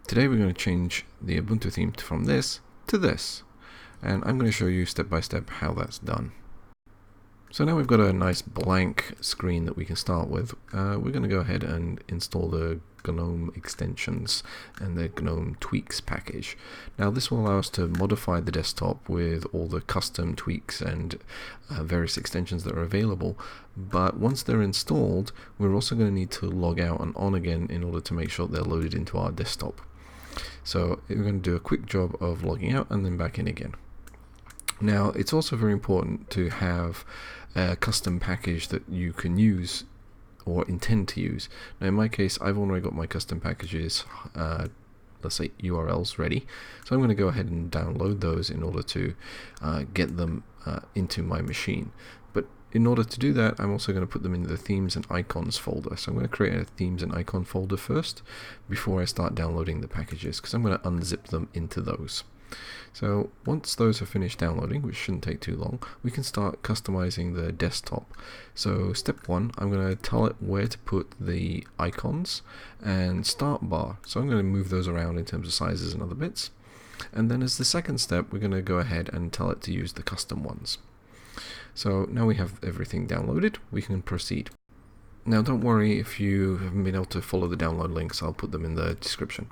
Today we're going to change the Ubuntu theme from this to this, and I'm going to show you step by step how that's done. So now we've got a nice blank screen that we can start with. We're going to go ahead and install the gnome extensions and the gnome tweaks package. Now this will allow us to modify the desktop with all the custom tweaks and various extensions that are available, but once they're installed we're also going to need to log out and on again in order to make sure they're loaded into our desktop. So we're going to do a quick job of logging out and then back in again. Now it's also very important to have a custom package that you can use or intend to use. Now in my case I've already got my custom packages, let's say URLs ready, so I'm going to go ahead and download those in order to get them into my machine. But in order to do that I'm also going to put them into the themes and icons folder. So I'm going to create a themes and icon folder first before I start downloading the packages, because I'm going to unzip them into those. So once those are finished downloading, which shouldn't take too long, we can start customizing the desktop. So step one, I'm going to tell it where to put the icons and start bar. So I'm going to move those around in terms of sizes and other bits. And then as the second step, we're going to go ahead and tell it to use the custom ones. So now we have everything downloaded, we can proceed. Now don't worry if you haven't been able to follow the download links, I'll put them in the description.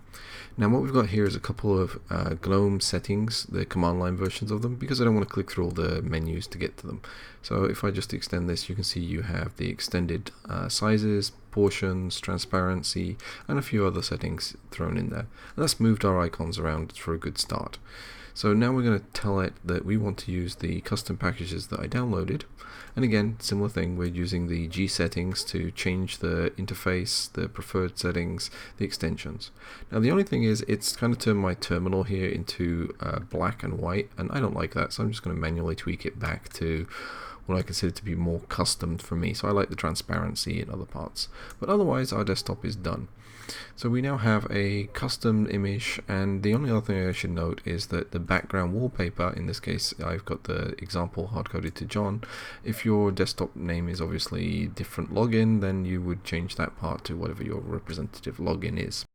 Now what we've got here is a couple of gnome settings, the command line versions of them, because I don't want to click through all the menus to get to them. So if I just extend this, you can see you have the extended sizes, portions, transparency, and a few other settings thrown in there. And that's moved our icons around for a good start. So now we're going to tell it that we want to use the custom packages that I downloaded. And again, similar thing, we're using the G settings to change the interface, the preferred settings, the extensions. Now the only thing is, it's kind of turned my terminal here into black and white, and I don't like that, so I'm just going to manually tweak it back to what I consider to be more custom for me. So I like the transparency in other parts. But otherwise our desktop is done. So we now have a custom image, and the only other thing I should note is that the background wallpaper, in this case I've got the example hard-coded to John. If your desktop name is obviously different login, then you would change that part to whatever your representative login is.